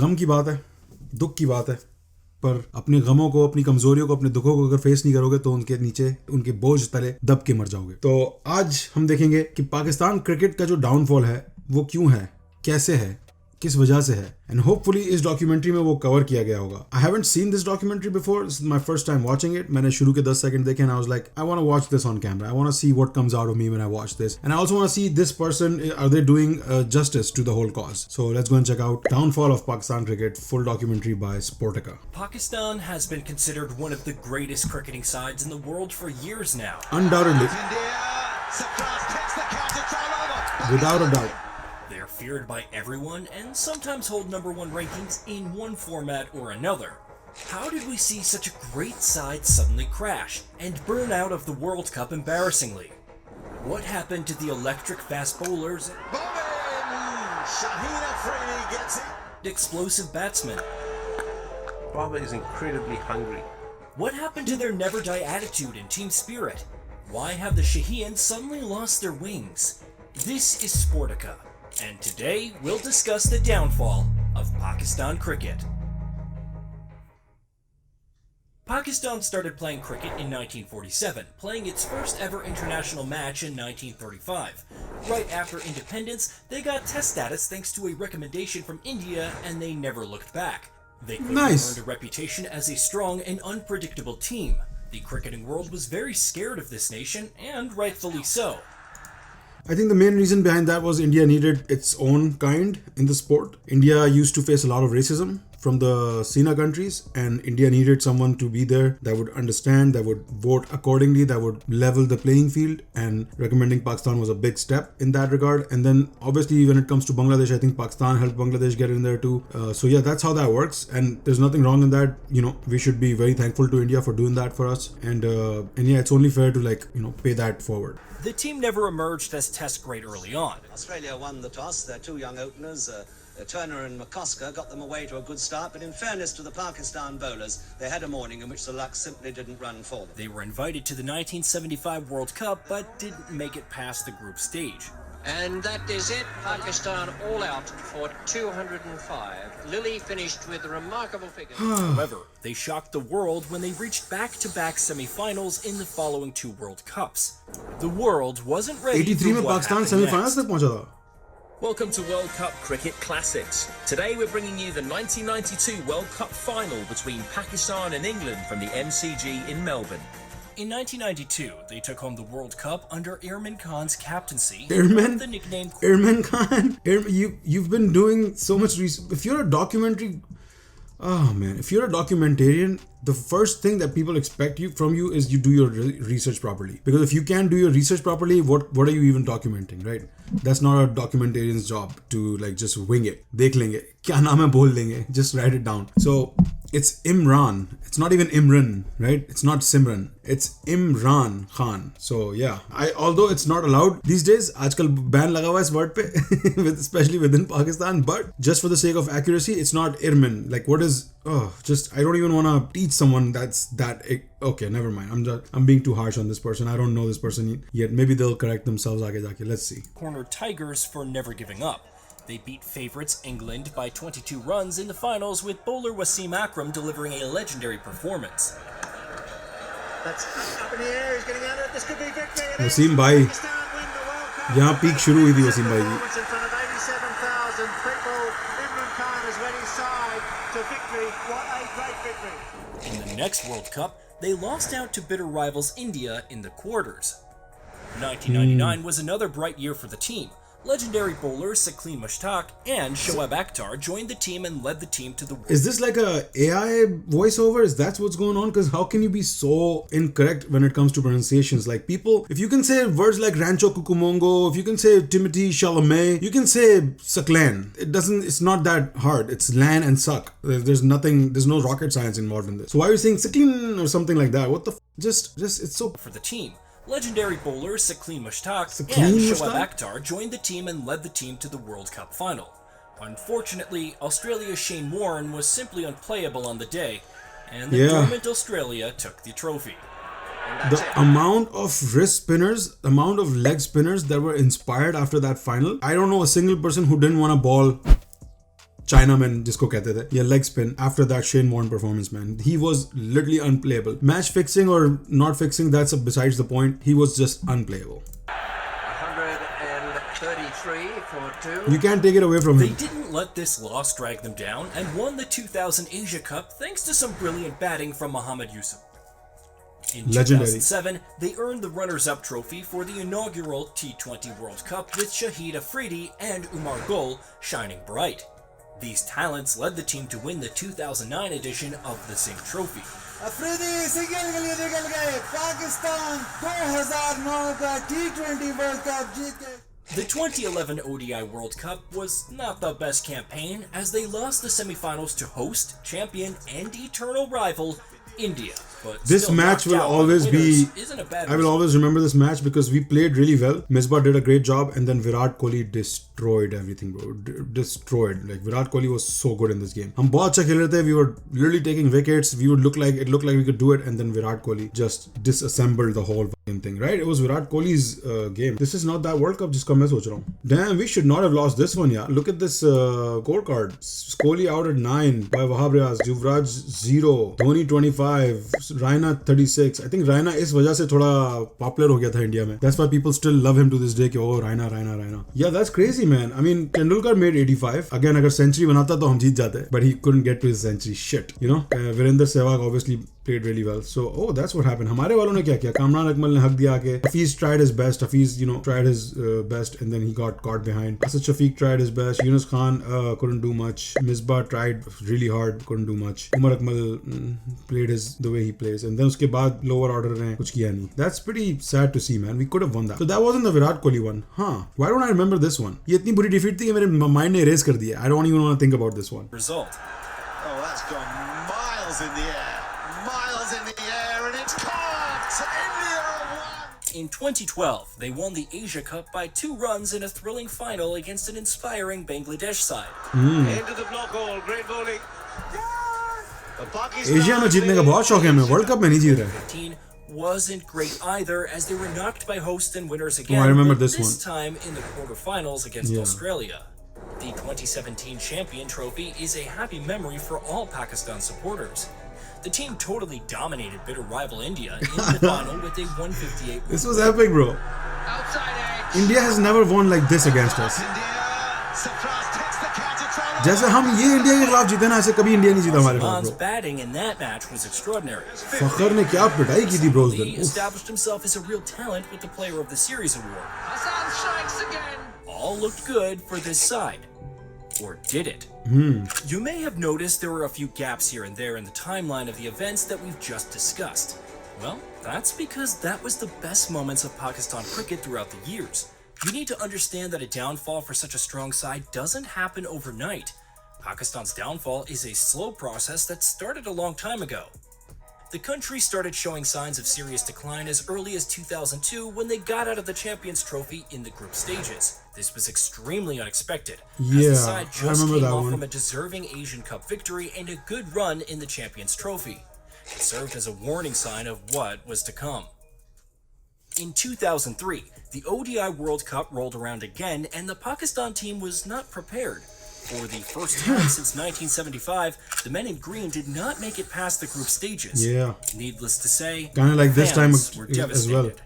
गम की बात है, दुख की बात है, पर अपने गमों को, अपनी कमजोरियों को, अपने दुखों को अगर फेस नहीं करोगे तो उनके नीचे, उनके बोझ तले दब के मर जाओगे। तो आज हम देखेंगे कि पाकिस्तान क्रिकेट का जो डाउनफॉल है वो क्यों है, कैसे है, किस वजह से है, एंड होपफुली इस डॉक्यूमेंट्री में वो कवर किया गया होगा। I haven't seen this documentary before, this is my first time watching it. मैंने शुरू के 10 सेकंड देखे and I was like I want to watch this on camera, I want to see what comes out of me when I watch this, and I also want to see this person, are they doing justice to the whole cause. So let's go and check out downfall of Pakistan cricket, full documentary by Sportica. Pakistan has been considered one of the greatest cricketing sides in the world for years now. Undoubtedly, without a doubt. They're feared by everyone and sometimes hold number one rankings in one format or another. How did we see such a great side suddenly crash and burn out of the World Cup embarrassingly? What happened to the electric fast bowlers, explosive batsmen? Baba is incredibly hungry. What happened to their never die attitude and team spirit? Why have the Shaheens suddenly lost their wings? This is Sportica, and today we'll discuss the downfall of Pakistan cricket. Pakistan started playing cricket in 1947, playing its first ever international match in 1935. Right after independence, they got test status thanks to a recommendation from India, and they never looked back. They quickly earned a reputation as a strong and unpredictable team. The cricketing world was very scared of this nation, and rightfully so. I think the main reason behind that was India needed its own kind in the sport. India used to face a lot of racism from the SENA countries, and India needed someone to be there that would understand, that would vote accordingly, that would level the playing field, and recommending Pakistan was a big step in that regard. And then obviously when it comes to Bangladesh, I think Pakistan helped Bangladesh get in there too. So yeah, that's how that works, and there's nothing wrong in that. You know, we should be very thankful to India for doing that for us, and yeah, it's only fair to, like, you know, pay that forward. The team never emerged as test great early on. Australia won the toss. Their two young openers, Turner and McCosker, got them away to a good start. But in fairness to the Pakistan bowlers, they had a morning in which the luck simply didn't run for them. They were invited to the 1975 World Cup, but didn't make it past the group stage. And that is it. Pakistan all out for 205. Lilly finished with remarkable figures. However, they shocked the world when they reached back-to-back semi-finals in the following two World Cups. The world wasn't ready 83 for में what Pakistan happened semifinals next. तक पहुंचा था। Welcome to World Cup Cricket Classics. Today we're bringing you the 1992 World Cup final between Pakistan and England from the MCG in Melbourne. In 1992, they took home the World Cup under Irman Khan's captaincy. Irman? The nickname Irman Khan. You've been doing so much research. If you're a documentary, oh man, if you're a documentarian, the first thing that people expect from you is you do your research properly. Because if you can't do your research properly, what are you even documenting, right? That's not a documentarian's job to, like, just wing it. देख लेंगे क्या नाम है बोल देंगे, just write it down. So it's Imran. It's not even Imran, right? It's not Simran. It's Imran Khan. So yeah, although it's not allowed these days, आजकल ban लगा हुआ है इस word पे, especially within Pakistan. But just for the sake of accuracy, it's not Irman. Like, what is? I don't even want to teach someone that's that. Okay, never mind. I'm being too harsh on this person. I don't know this person yet. Maybe they'll correct themselves आगे जाके. Let's see. Cornered Tigers for never giving up. They beat favourites England by 22 runs in the finals, with bowler Wasim Akram delivering a legendary performance. That's up in the air. He's getting out of it. This could be victory. Wasim bhai, यहाँ peak शुरू हुई थी वसीम भाई की. In front of 87,000 people, Imran Khan has led his side to victory. What a great victory! In the next World Cup, they lost out to bitter rivals India in the quarters. 1999 was another bright year for the team. Legendary bowlers Salim Mushtaq and Shoaib Akhtar joined the team and led the team to the... Is this like a AI voiceover? Is that what's going on? Because how can you be so incorrect when it comes to pronunciations? Like, people, if you can say words like Rancho Cucamongo, if you can say Timothy Chalamet, you can say Saklan. It's not that hard. It's lan and suck. There's no rocket science involved in this. So why are you saying Saklan or something like that? What the just it's so... For the team. Legendary bowler Salim Mushtaq Salim and Mushtaq? Shoaib Akhtar joined the team and led the team to the World Cup final. Unfortunately, Australia's Shane Warne was simply unplayable on the day, and the dormant Australia took the trophy. The amount of wrist spinners, the amount of leg spinners that were inspired after that final, I don't know a single person who didn't want to ball Chinaman जिसको कहते थे, या leg spin. After that Shane Warne performance, man, he was literally unplayable. Match fixing or not fixing, that's besides the point. He was just unplayable. 133 for 2. You can't take it away from They him. didn't let this loss drag them down and won the 2000 Asia Cup thanks to some brilliant batting from Mohammad Yusuf. In Legendary. 2007, they earned the runners-up trophy for the inaugural T20 World Cup with Shahid Afridi and Umar Gul shining bright. These talents led the team to win the 2009 edition of the same trophy. Afridi single के लिए निकल गए, पाकिस्तान 2009 का T20 world cup जीत गए. The 2011 ODI World Cup was not the best campaign as they lost the semifinals to host, champion, and eternal rival India. But This still match knocked will out by always be. winners isn't a bad I will result. always remember this match because we played really well. Misbah did a great job, and then Virat Kohli destroyed everything, bro. Destroyed. Like Virat Kohli was so good in this game. हम बहुत अच्छा खेल रहे थे. We were literally taking wickets. We would look like we could do it, and then Virat Kohli just disassembled the whole fucking thing. Right? It was Virat Kohli's game. This is not that World Cup जिसका मैं सोच रहा हूँ. Damn, we should not have lost this one. Yeah. Look at this scorecard. Kohli out at 9 by Wahab Riaz. Yuvraj 0. Dhoni 25. Raina 36. I think Raina इस वजह से थोड़ा popular हो गया था इंडिया में. That's why people still love him to this day कि oh Raina. Yeah, that's crazy, man. I mean, Tendulkar made 85. Again, अगर century बनाता तो हम जीत जाते. But he couldn't get to his century. Shit. You know, Virender Sehwag obviously played really well. So, oh, that's what happened. हमारे वालों ने क्या किया? कामरान अकमल ने हक दिया आके. Hafiz tried his best. Hafiz, you know, tried his best, and then he got caught behind. Asad Shafiq tried his best. Yunus Khan couldn't do much. Misbah tried really hard, couldn't do much. Umar Akmal played the way he plays, and then उसके बाद lower order ने कुछ किया नहीं. That's pretty sad to see, man. We could have won that. So that wasn't the Virat Kohli one, huh? Why don't I remember this one? ये इतनी बुरी defeat थी कि मेरे mind ने erase कर दिया. I don't even want to think about this one. Result. Oh, that's gone miles in the air. Miles in the air, and it's caught! India have won! In 2012, they won the Asia Cup by 2 runs in a thrilling final against an inspiring Bangladesh side. Into the block hole, great bowling. Asia में जीतने का बहुत शौक है हमें. World cup में नहीं जीत रहे. 2015 wasn't great either as they were knocked by hosts and winners again. I remember but this one. time in the quarterfinals against Yeah. Australia. The 2017 champion trophy is a happy memory for all Pakistan supporters. The team totally dominated bitter rival India in the final with a 158. This was epic, bro. Outside edge. India has never won like this against us. Surprise takes the counter throw. जैसे हम ये India के खिलाफ जीते ना, ऐसे कभी India नहीं जीता हमारे खिलाफ, Man's bro. batting in that match was extraordinary. फखर ने क्या पिटाई की थी ब्रो उस He दिन. established himself as a real talent with the Player of the Series award. Hassan strikes again. All looked good for this side. Or did it? You may have noticed there were a few gaps here and there in the timeline of the events that we've just discussed. Well, that's because that was the best moments of Pakistan cricket throughout the years. You need to understand that a downfall for such a strong side doesn't happen overnight. Pakistan's downfall is a slow process that started a long time ago. The country started showing signs of serious decline as early as 2002 when they got out of the Champions Trophy in the group stages. This was extremely unexpected, as the Yeah, side I just remember came that off one. from a deserving Asian Cup victory and a good run in the Champions Trophy. It served as a warning sign of what was to come. In 2003, the ODI World Cup rolled around again and the Pakistan team was not prepared. For the first time since 1975, the men in green did not make it past the group stages. Yeah. Needless to say, Kinda like this time fans were as well. devastated.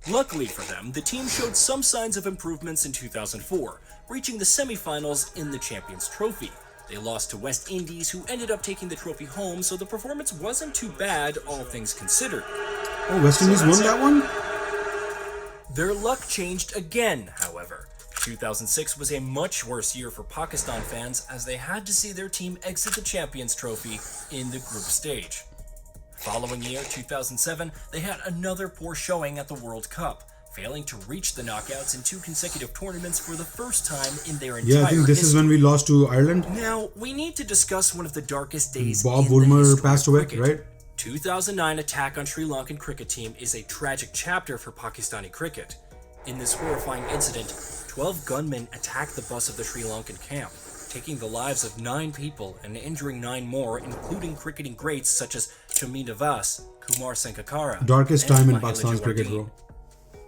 Luckily for them, the team showed some signs of improvements in 2004, reaching the semifinals in the Champions Trophy. They lost to West Indies, who ended up taking the trophy home, so the performance wasn't too bad, all things considered. Oh, West Indies won that one? Their luck changed again, however. 2006 was a much worse year for Pakistan fans as they had to see their team exit the Champions Trophy in the group stage. Following year, 2007, they had another poor showing at the World Cup, failing to reach the knockouts in 2 consecutive tournaments for the first time in their entire Yeah, I think this is when we lost to Ireland. Now, we need to discuss one of the darkest days Bob in the Woolmer history of passed away, cricket. right? 2009 attack on Sri Lankan cricket team is a tragic chapter for Pakistani cricket. In this horrifying incident, 12 gunmen attacked the bus of the Sri Lankan camp, taking the lives of 9 people and injuring 9 more, including cricketing greats such as Chaminda Vas, Kumar Sangakkara, Darkest and time in Mahela Pakistan's cricket, Jawardene.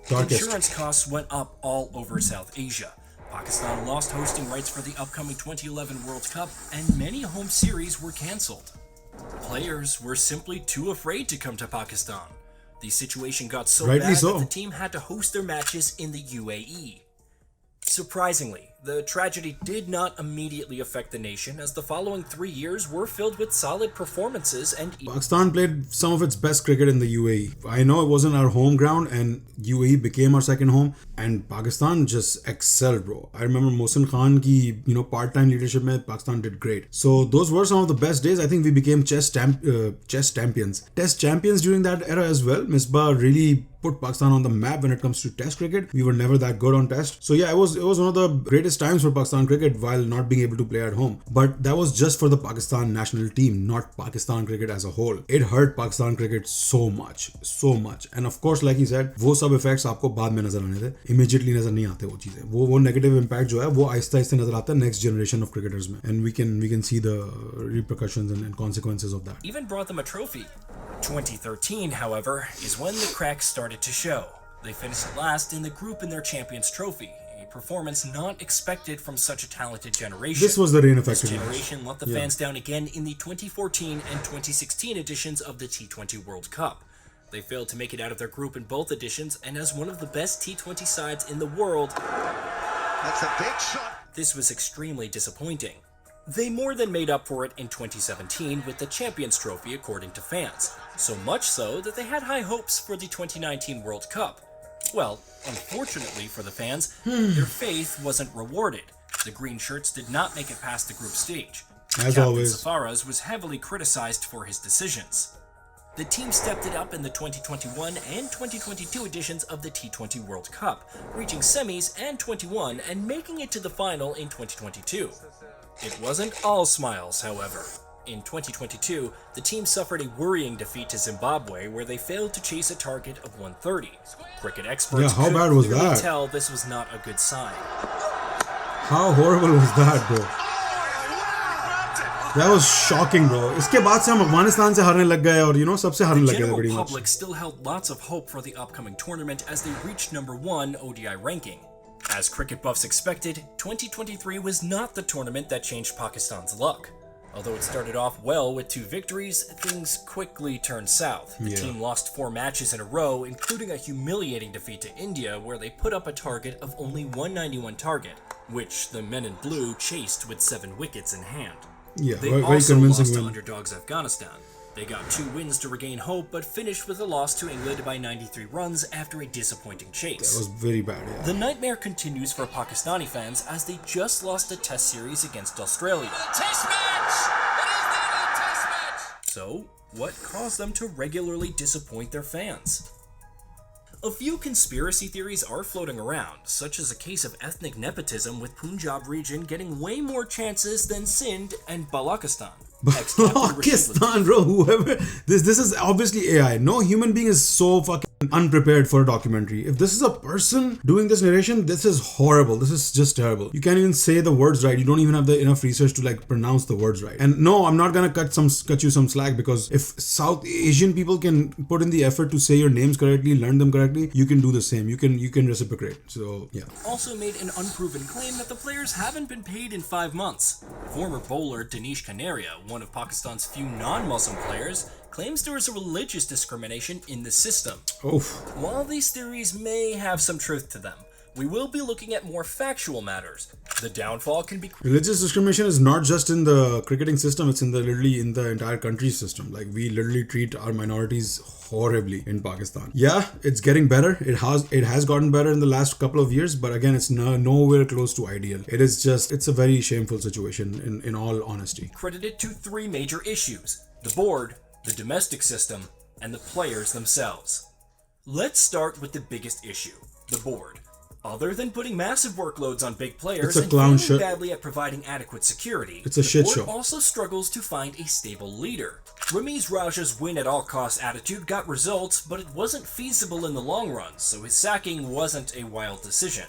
bro. Darkest. Insurance costs went up all over South Asia. Pakistan lost hosting rights for the upcoming 2011 World Cup, and many home series were cancelled. Players were simply too afraid to come to Pakistan. The situation got so Rightly bad so. that the team had to host their matches in the UAE. Surprisingly, the tragedy did not immediately affect the nation, as the following 3 years were filled with solid performances and Pakistan played some of its best cricket in the UAE. I know it wasn't our home ground, and UAE became our second home, and Pakistan just excelled, bro. I remember Mohsin Khan ki, part-time leadership mein Pakistan did great. So those were some of the best days. I think we became chess champions. Test champions during that era as well. Misbah really put Pakistan on the map when it comes to test cricket. We were never that good on test. So yeah, it was one of the greatest times for Pakistan cricket while not being able to play at home. But that was just for the Pakistan national team, not Pakistan cricket as a whole. It hurt Pakistan cricket so much. And of course, like he said, वो सब effects आपको बाद में नजर आने थे. Immediately नजर नहीं आते वो चीजें. वो negative impact जो है वो आहिस्ता आहिस्ता नजर आता है next generation of cricketers में. And we can see the repercussions and consequences of that. even brought them a trophy. 2013, however, is when the cracks started to show. They finished last in the group in their Champions Trophy, a performance not expected from such a talented generation. This was the rain effect. This generation let the fans down again in the 2014 and 2016 editions of the T20 World Cup. They failed to make it out of their group in both editions, and as one of the best T20 sides in the world, That's a big shot. this was extremely disappointing. They more than made up for it in 2017 with the Champions Trophy, according to fans. So much so that they had high hopes for the 2019 World Cup. Well, unfortunately for the fans, their faith wasn't rewarded. The green shirts did not make it past the group stage. As Captain always. Safaras was heavily criticized for his decisions. The team stepped it up in the 2021 and 2022 editions of the T20 World Cup, reaching semis and 21 and making it to the final in 2022. It wasn't all smiles, however. In 2022, the team suffered a worrying defeat to Zimbabwe, where they failed to chase a target of 130. Cricket experts Yeah, how could bad was clearly that? tell this was not a good sign. How horrible was that, bro? That was shocking, bro. इसके बाद से हम अफगानिस्तान से हारने लग गए और सबसे हारने The लग गए थे general pretty much. public still held lots of hope for the upcoming tournament as they reached number 1 ODI ranking. As cricket buffs expected, 2023 was not the tournament that changed Pakistan's luck. Although it started off well with 2 victories, things quickly turned south. The team lost 4 matches in a row, including a humiliating defeat to India, where they put up a target of only 191 target, which the men in blue chased with 7 wickets in hand. Yeah, They very also convincing lost to win. underdogs Afghanistan. They got 2 wins to regain hope, but finished with a loss to England by 93 runs after a disappointing chase. That was very bad, yeah. The nightmare continues for Pakistani fans as they just lost a test series against Australia. Test match! It is now a test match! So, what caused them to regularly disappoint their fans? A few conspiracy theories are floating around, such as a case of ethnic nepotism with Punjab region getting way more chances than Sindh and Balochistan. Pakistan, bro, whoever this is obviously AI. No human being is so fucking unprepared for a documentary. If this is a person doing this narration, this is horrible. This is just terrible. You can't even say the words right. You don't even have the enough research to pronounce the words right. And no, I'm not gonna cut you some slack, because if South Asian people can put in the effort to say your names correctly, learn them correctly, you can do the same. You can reciprocate. So yeah. Also made an unproven claim that the players haven't been paid in 5 months. Former bowler Danish Kanaria, one of Pakistan's few non-Muslim players, claims there is a religious discrimination in the system. Oof. While these theories may have some truth to them, we will be looking at more factual matters. The downfall can be Religious discrimination is not just in the cricketing system, it's literally in the entire country system. We literally treat our minorities horribly in Pakistan. Yeah, it's getting better. It has gotten better in the last couple of years, but again, it's nowhere close to ideal. It's a very shameful situation in all honesty. credited to 3 major issues: the board, the domestic system, and the players themselves. Let's start with the biggest issue, the board. Other than putting massive workloads on big players It's a and clown failing shit. badly at providing adequate security, It's a the shit board show. also struggles to find a stable leader. Ramiz Raja's win-at-all-costs attitude got results, but it wasn't feasible in the long run, so his sacking wasn't a wild decision.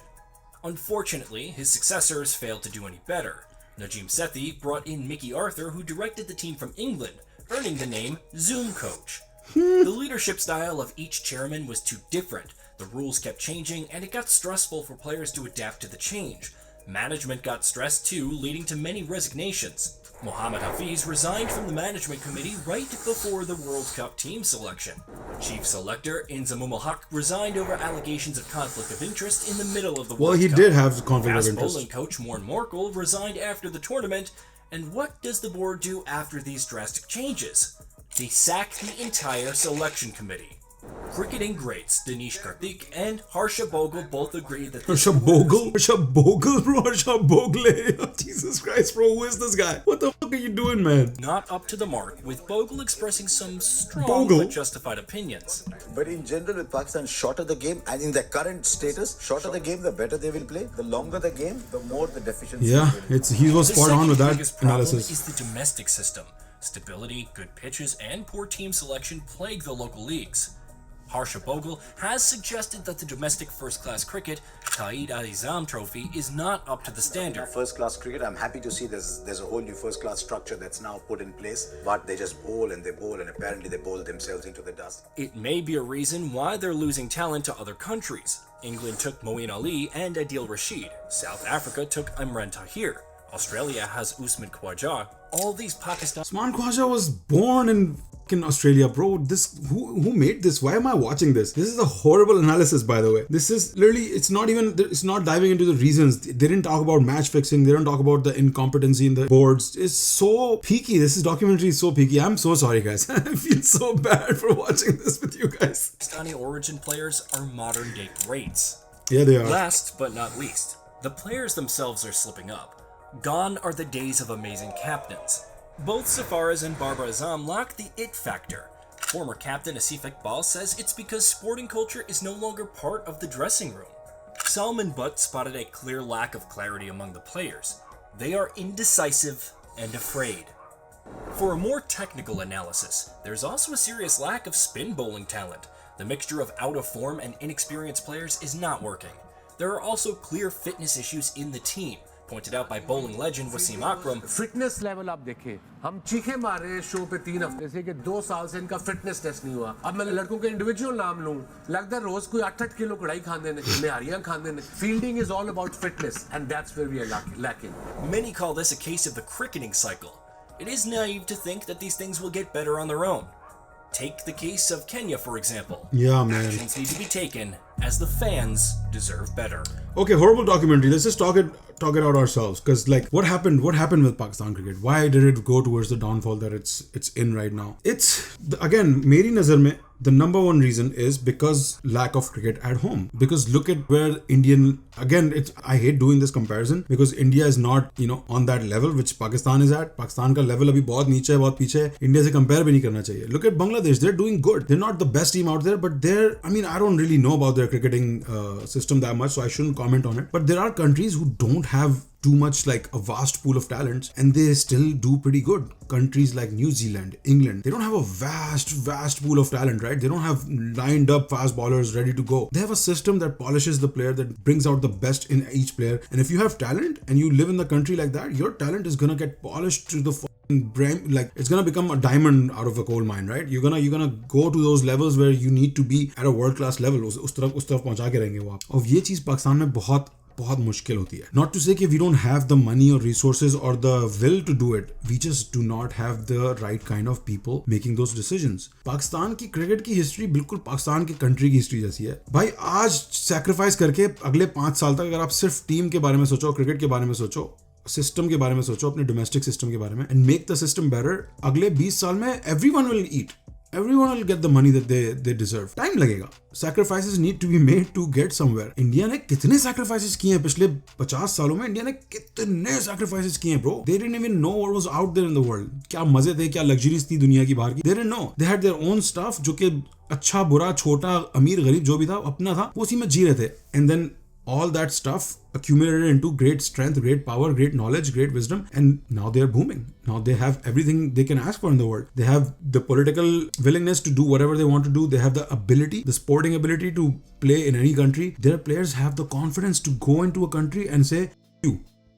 Unfortunately, his successors failed to do any better. Najim Sethi brought in Mickey Arthur, who directed the team from England, earning the name Zoom Coach. The leadership style of each chairman was too different. The rules kept changing, and it got stressful for players to adapt to the change. Management got stressed too, leading to many resignations. Mohammad Hafiz resigned from the management committee right before the World Cup team selection. Chief selector Inzamam al-Haq resigned over allegations of conflict of interest in the middle of the World Cup. Well, he did have conflict of Fast interest. bowling coach Morn Morkel resigned after the tournament. And what does the board do after these drastic changes? They sack the entire selection committee. Cricketing greats Dinesh Karthik and Harsha Bogle both agree that this Harsha Bogle, bro, Harsha Bogle. Jesus Christ, bro, who is this guy? What the fuck are you doing, man? not up to the mark, with Bogle expressing some strong Bogle? but justified opinions. But in general, with Pakistan, shorter the game, and in their current status, shorter the game, the better they will play. The longer the game, the more the deficiencies. Yeah, will he was The spot on second with that biggest problem analysis. is the domestic system. Stability, good pitches, and poor team selection plague the local leagues. Harsha Bogle has suggested that the domestic first-class cricket, Qaid al-Izam Trophy, is not up to the standard. First class cricket, I'm happy to see there's a whole new first class structure that's now put in place, but they just bowl and apparently they bowl themselves into the dust. It may be a reason why they're losing talent to other countries. England took Moeen Ali and Adil Rashid. South Africa took Imran Tahir. Australia has Usman Khawaja. All these Pakistan... Usman Khawaja was born in Australia, bro. Who made this? Why am I watching this? This is a horrible analysis, by the way. This is literally, it's not diving into the reasons. They didn't talk about match fixing. They don't talk about the incompetency in the boards. It's so peaky. This documentary is so peaky. I'm so sorry, guys. I feel so bad for watching this with you guys. Pakistani origin players are modern day greats. Yeah, they are. Last but not least, the players themselves are slipping up. Gone are the days of amazing captains. Both Safaraz and Babar Azam lack the it factor. Former captain Asif Iqbal says it's because sporting culture is no longer part of the dressing room. Salman Butt spotted a clear lack of clarity among the players. They are indecisive and afraid. For a more technical analysis, there's also a serious lack of spin bowling talent. The mixture of out of form and inexperienced players is not working. There are also clear fitness issues in the team, pointed out by bowling legend Wasim Akram. Fitness level आप देखें, हम चीखे मार रहे हैं show पे 3 हफ्ते से कि 2 साल से इनका फिटनेस टेस्ट नहीं हुआ. अब मैं लड़कों के इंडिविजुअल नाम लूं, लगता है रोज कोई 8-8 किलो कढ़ाई खाने ने, निहारियां खाने ने. Fielding is all about fitness, and that's where we are lacking. Many call this a case of the cricketing cycle. It is naive to think that these things will get better on their own. Take the case of Kenya, for example. Yeah, man. Actions need to be taken, as the fans deserve better. Okay, horrible documentary. Let's just talk it out ourselves. Because like, what happened with Pakistan cricket? Why did it go towards the downfall that it's in right now? It's again, meri nazar mein, the number one reason is because lack of cricket at home. Because look at where I hate doing this comparison because India is not, on that level which Pakistan is at. Pakistan ka level abhi bahut niche hai, bahut piche hai. India se compare bhi nahi karna chahiye. Look at Bangladesh. They're doing good. They're not the best team out there, but I don't really know about their cricketing system that much, so I shouldn't comment on it. But there are countries who don't have too much, like a vast pool of talents, and they still do pretty good. Countries like New Zealand, England, they don't have a vast pool of talent, right? They don't have lined up fast bowlers ready to go. They have a system that polishes the player, that brings out the best in each player. And if you have talent and you live in the country like that, your talent is gonna get polished to the brain, like it's gonna become a diamond out of a coal mine, right? You're gonna go to those levels where you need to be at a world class level. उस तरफ पहुंचा के रहेंगे वो आप. और ये चीज पाकिस्तान में बहुत मुश्किल होती है. Not to say कि we don't have the money or resources or the will to do it. We just do not have the right kind of people making those decisions. Pakistan की क्रिकेट की हिस्ट्री बिल्कुल पाकिस्तान की country की history जैसी है. भाई आज सैक्रिफाइस करके अगले 5 साल तक अगर आप सिर्फ टीम के बारे में सोचो, क्रिकेट के बारे में सोचो, सिस्टम के बारे में सोचो, अपने डोमेस्टिक सिस्टम के बारे में, and make the system better, अगले 20 साल में everyone will eat. Everyone will get the money that they deserve. Time लगेगा. Sacrifices need to be made to get somewhere. India ने कितने sacrifices किए हैं पिछले 50 सालों में? इंडिया ने कितने sacrifices किए हैं, bro? They didn't even know what was out there in the world. क्या मजे थे, क्या luxuries थी दुनिया की बाहर की? They didn't know. They had their own stuff जो कि अच्छा बुरा छोटा अमीर गरीब जो भी था अपना था, वो उसी में जी रहे थे. And then all that stuff accumulated into great strength, great power, great knowledge, great wisdom, and now they are booming. Now they have everything they can ask for in the world. They have the political willingness to do whatever they want to do. They have the ability, the sporting ability to play in any country. Their players have the confidence to go into a country and say,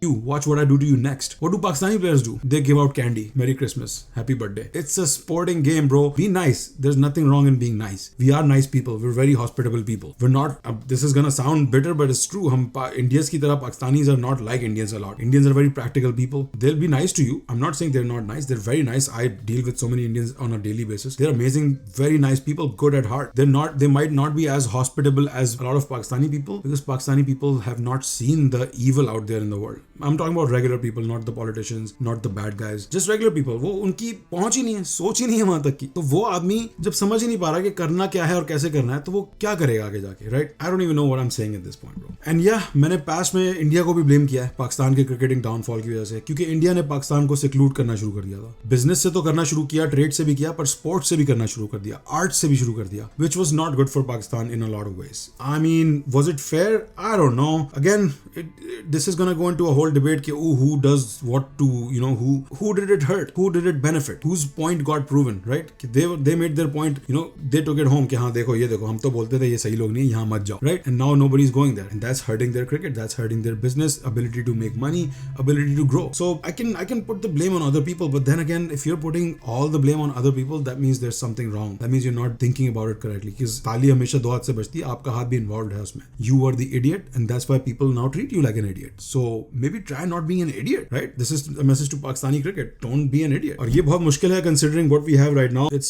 You watch what I do to you next. What do Pakistani players do? They give out candy. Merry Christmas. Happy birthday. It's a sporting game, bro. Be nice. There's nothing wrong in being nice. We are nice people. We're very hospitable people. We're not, this is gonna sound bitter, but it's true. Indians ki tarah Pakistanis are not like Indians a lot. Indians are very practical people. They'll be nice to you. I'm not saying they're not nice. They're very nice. I deal with so many Indians on a daily basis. They're amazing, very nice people, good at heart. They might not be as hospitable as a lot of Pakistani people, because Pakistani people have not seen the evil out there in the world. I'm talking about regular people, not the politicians, not the bad guys. Just regular people. वो उनकी पहुंच ही नहीं है, सोच ही नहीं है वहां तक की. तो वो आदमी जब समझ ही नहीं पा रहा कि करना क्या है और कैसे करना है, तो वो क्या करेगा आगे जाके, right? I don't even know what I'm saying at this point, bro. And yeah, मैंने पास में इंडिया को भी ब्लेम किया है पाकिस्तान के क्रिकेटिंग डाउनफॉल की वजह से, क्योंकि इंडिया ने पाकिस्तान को सिक्लूड करना शुरू कर दिया था. बिजनेस से तो करना शुरू किया, ट्रेड से भी किया, पर स्पोर्ट्स से भी करना शुरू कर दिया, आर्ट से भी शुरू कर दिया, which was not good for Pakistan in a lot of ways. I mean, was it fair? I don't know. Again, this is gonna go into a whole debate कि who does what to, you know, who did it hurt, who did it benefit, whose point got proven, right? They made their point, you know, they took it home कि हाँ देखो ये देखो हम तो बोलते थे ये सही लोग नहीं, यहाँ मत जाओ, right? And now nobody's going there, and that's hurting their cricket, that's hurting their business, ability to make money, ability to grow. So I can put the blame on other people, but then again, if you're putting all the blame on other people, that means there's something wrong. That means you're not thinking about it correctly. Because ताली हमेशा दो हाथ से बजती है, आपका हाथ भी involved है उसमें. You are the idiot, and that's why people now treat you like an idiot. So maybe try not being an idiot, right? This is a message to Pakistani cricket. Don't be an idiot. और ये बहुत मुश्किल है considering what we have right now. It's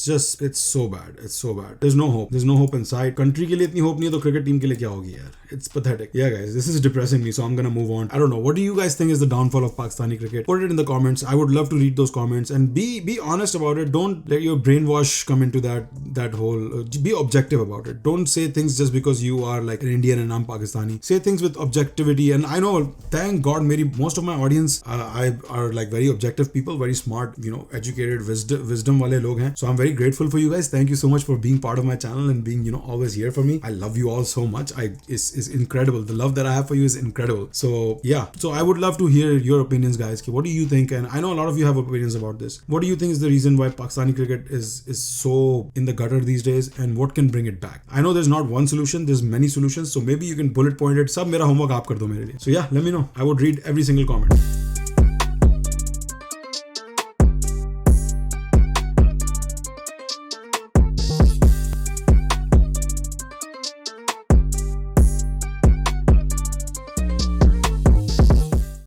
so bad. It's so bad. There's no hope. There's no hope inside. Country के लिए इतनी hope नहीं है तो cricket team के लिए क्या होगी यार? It's pathetic. Yeah, guys, this is depressing me, so I'm gonna move on. I don't know. What do you guys think is the downfall of Pakistani cricket? Put it in the comments. I would love to read those comments and be honest about it. Don't let your brainwash come into that whole. Be objective about it. Don't say things just because you are like an Indian and I'm Pakistani. Say things with objectivity. And I know, thank God, most of my audience are like very objective people, very smart, you know, educated, wisdom wale log hain. So I'm very grateful for you guys. Thank you so much for being part of my channel and being, you know, always here for me. I love you all so much. It's incredible. The love that I have for you is incredible. So yeah. So I would love to hear your opinions, guys. What do you think? And I know a lot of you have opinions about this. What do you think is the reason why Pakistani cricket is so in the gutter these days, and what can bring it back? I know there's not one solution. There's many solutions. So maybe you can bullet point it. Sab mera homework aap kar do mere liye. So yeah, let me know. I would read every single comment.